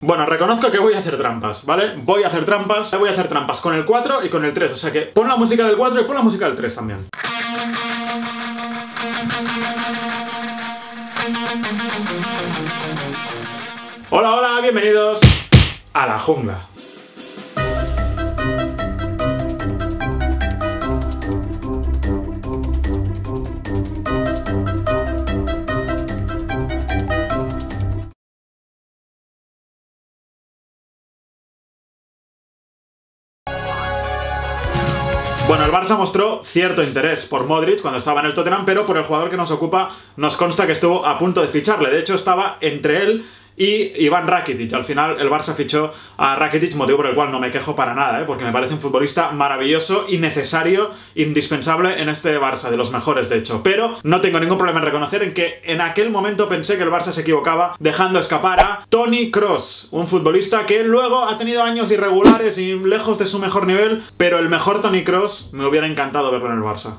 Bueno, reconozco que voy a hacer trampas, ¿vale? Voy a hacer trampas con el 4 y con el 3, o sea que pon la música del 4 y pon la música del 3 también. Hola, hola, bienvenidos a la jungla. Bueno, el Barça mostró cierto interés por Modric cuando estaba en el Tottenham, pero por el jugador que nos ocupa nos consta que estuvo a punto de ficharle. De hecho, estaba entre él y Iván Rakitic. Al final el Barça fichó a Rakitic, motivo por el cual no me quejo para nada, porque me parece un futbolista maravilloso y necesario, indispensable en este Barça, de los mejores de hecho. Pero no tengo ningún problema en reconocer en que en aquel momento pensé que el Barça se equivocaba dejando escapar a Toni Kroos, un futbolista que luego ha tenido años irregulares y lejos de su mejor nivel, pero el mejor Toni Kroos me hubiera encantado verlo en el Barça.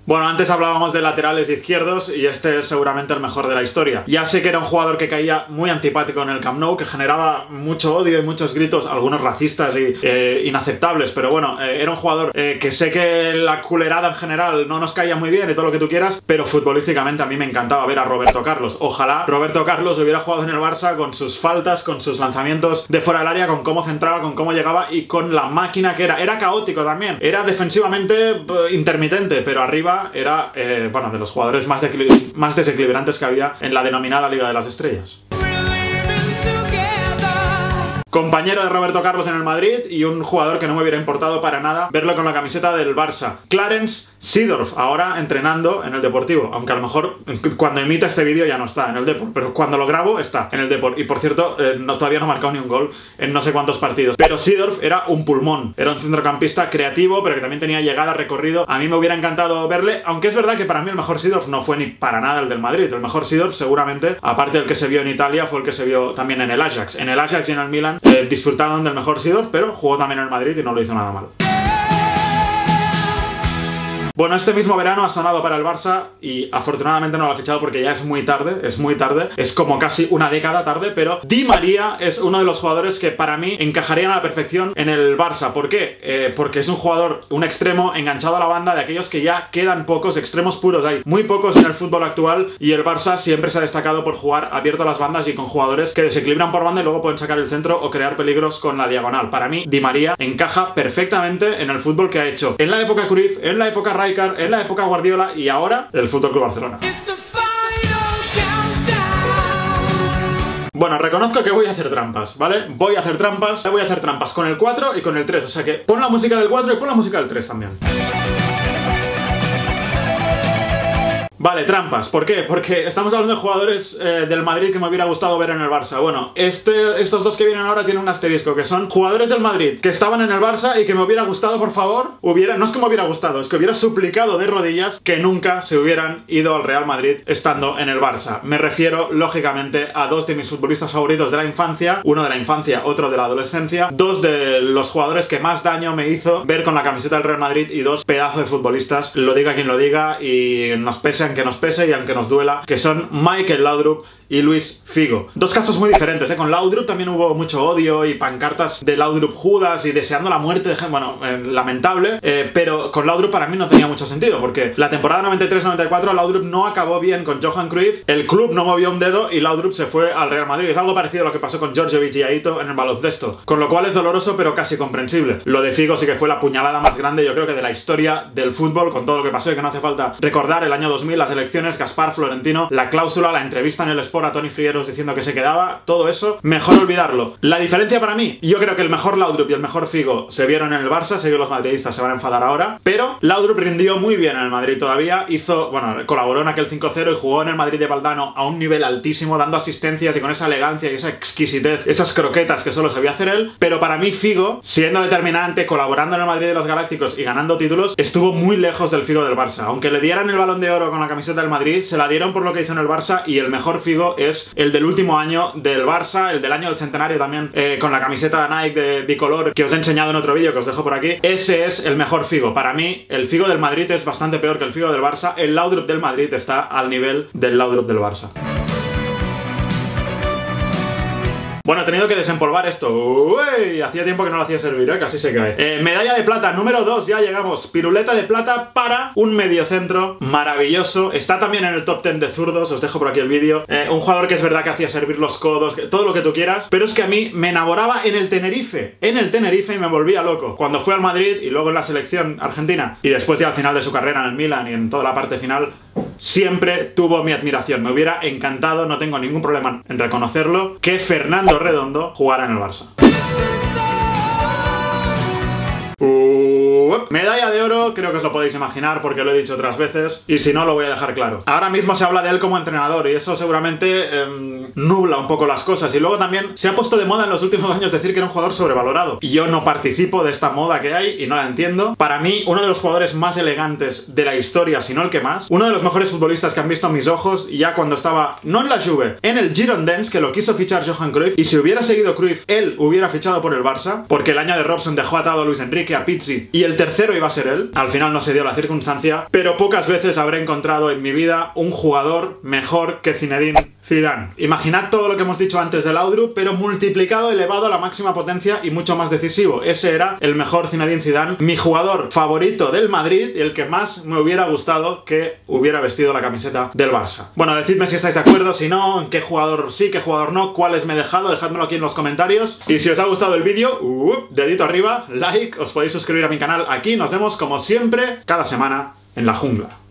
Bueno, antes hablábamos de laterales izquierdos y este es seguramente el mejor de la historia. Ya sé que era un jugador que caía muy antipático en el Camp Nou, que generaba mucho odio y muchos gritos, algunos racistas y inaceptables, pero bueno, era un jugador que sé que la culerada en general no nos caía muy bien y todo lo que tú quieras, pero futbolísticamente a mí me encantaba ver a Roberto Carlos. Ojalá Roberto Carlos hubiera jugado en el Barça con sus faltas, con sus lanzamientos de fuera del área, con cómo centraba, con cómo llegaba y con la máquina que era. Era caótico también, era defensivamente intermitente, pero arriba era, bueno, de los jugadores más desequilibrantes que había en la denominada Liga de las Estrellas. Compañero de Roberto Carlos en el Madrid y un jugador que no me hubiera importado para nada verlo con la camiseta del Barça. Clarence Seedorf, ahora entrenando en el Deportivo, aunque a lo mejor cuando emita este vídeo ya no está en el Depor, pero cuando lo grabo está en el Depor. Y por cierto, todavía no ha marcado ni un gol en no sé cuántos partidos. Pero Seedorf era un pulmón, era un centrocampista creativo, pero que también tenía llegada, recorrido. A mí me hubiera encantado verle, aunque es verdad que para mí el mejor Seedorf no fue ni para nada el del Madrid. El mejor Seedorf seguramente, aparte del que se vio en Italia, fue el que se vio también en el Ajax. En el Ajax y en el Milan disfrutaron del mejor Seedorf, pero jugó también en el Madrid y no lo hizo nada mal. Bueno, este mismo verano ha sonado para el Barça y afortunadamente no lo ha fichado porque ya es muy tarde, es como casi una década tarde, pero Di María es uno de los jugadores que para mí encajarían a la perfección en el Barça. ¿Por qué? Porque es un jugador, un extremo enganchado a la banda, de aquellos que ya quedan pocos, extremos puros, hay muy pocos en el fútbol actual y el Barça siempre se ha destacado por jugar abierto a las bandas y con jugadores que desequilibran por banda y luego pueden sacar el centro o crear peligros con la diagonal. Para mí, Di María encaja perfectamente en el fútbol que ha hecho en la época Cruyff, en la época Rijkaard, en la época Guardiola y ahora el FC Barcelona. Bueno, reconozco que voy a hacer trampas, ¿vale? Voy a hacer trampas con el 4 y con el 3, o sea que pon la música del 4 y pon la música del 3 también. Vale, trampas. ¿Por qué? Porque estamos hablando de jugadores del Madrid que me hubiera gustado ver en el Barça. Bueno, estos dos que vienen ahora tienen un asterisco, que son jugadores del Madrid que estaban en el Barça y que me hubiera gustado, por favor, no es que me hubiera gustado, es que hubiera suplicado de rodillas que nunca se hubieran ido al Real Madrid estando en el Barça. Me refiero, lógicamente, a dos de mis futbolistas favoritos de la infancia, uno de la infancia, otro de la adolescencia, dos de los jugadores que más daño me hizo ver con la camiseta del Real Madrid y dos pedazos de futbolistas, lo diga quien lo diga y nos pese que nos pese y aunque nos duela, que son Michael Laudrup y Luis Figo. Dos casos muy diferentes, ¿eh? Con Laudrup también hubo mucho odio y pancartas de Laudrup Judas y deseando la muerte de gente, bueno, lamentable, pero con Laudrup para mí no tenía mucho sentido, porque la temporada 93-94 Laudrup no acabó bien con Johan Cruyff, el club no movió un dedo y Laudrup se fue al Real Madrid. Es algo parecido a lo que pasó con Djordjevic y Aito en el baloncesto, con lo cual es doloroso pero casi comprensible. Lo de Figo sí que fue la puñalada más grande, yo creo que de la historia del fútbol, con todo lo que pasó y que no hace falta recordar el año 2000, las elecciones, Gaspar, Florentino, la cláusula, la entrevista en el Sport a Toni Frigueros diciendo que se quedaba, todo eso, mejor olvidarlo. La diferencia para mí, yo creo que el mejor Laudrup y el mejor Figo se vieron en el Barça, sé que los madridistas se van a enfadar ahora, pero Laudrup rindió muy bien en el Madrid todavía, colaboró en aquel 5-0 y jugó en el Madrid de Valdano a un nivel altísimo, dando asistencias y con esa elegancia y esa exquisitez, esas croquetas que solo sabía hacer él, pero para mí Figo, siendo determinante, colaborando en el Madrid de los Galácticos y ganando títulos, estuvo muy lejos del Figo del Barça. Aunque le dieran el Balón de Oro con la camiseta del Madrid, se la dieron por lo que hizo en el Barça y el mejor Figo es el del último año del Barça, el del año del centenario también, con la camiseta Nike de bicolor que os he enseñado en otro vídeo que os dejo por aquí. Ese es el mejor Figo. Para mí, el Figo del Madrid es bastante peor que el Figo del Barça. El Laudrup del Madrid está al nivel del Laudrup del Barça. Bueno, he tenido que desempolvar esto. Uy, hacía tiempo que no lo hacía servir, casi se cae. Medalla de plata, número 2, ya llegamos. Piruleta de plata para un mediocentro maravilloso. Está también en el top 10 de zurdos, os dejo por aquí el vídeo. Un jugador que es verdad que hacía servir los codos, todo lo que tú quieras, pero es que a mí me enamoraba en el Tenerife. En el Tenerife y me volvía loco. Cuando fue al Madrid y luego en la selección argentina y después ya al final de su carrera en el Milan y en toda la parte final, siempre tuvo mi admiración. Me hubiera encantado, no tengo ningún problema en reconocerlo, que Fernando Redondo jugara en el Barça. Medalla de oro, creo que os lo podéis imaginar porque lo he dicho otras veces y si no lo voy a dejar claro. Ahora mismo se habla de él como entrenador y eso seguramente nubla un poco las cosas, y luego también se ha puesto de moda en los últimos años decir que era un jugador sobrevalorado y yo no participo de esta moda que hay y no la entiendo. Para mí, uno de los jugadores más elegantes de la historia, si no el que más, uno de los mejores futbolistas que han visto mis ojos, y ya cuando estaba, no en la Juve, en el Girondins, que lo quiso fichar Johan Cruyff, y si hubiera seguido Cruyff, él hubiera fichado por el Barça, porque el año de Robson dejó atado a Luis Enrique, a Pizzi, y el tercero iba a ser él. Al final no se dio la circunstancia, pero pocas veces habré encontrado en mi vida un jugador mejor que Zinedine Zidane. Imaginad todo lo que hemos dicho antes de Laudrup, pero multiplicado, elevado a la máxima potencia y mucho más decisivo. Ese era el mejor Zinedine Zidane, mi jugador favorito del Madrid y el que más me hubiera gustado que hubiera vestido la camiseta del Barça. Bueno, decidme si estáis de acuerdo, si no, en qué jugador sí, qué jugador no, cuáles me he dejado, dejádmelo aquí en los comentarios. Y si os ha gustado el vídeo, dedito arriba, like, os podéis suscribir a mi canal aquí. Nos vemos como siempre cada semana en la jungla.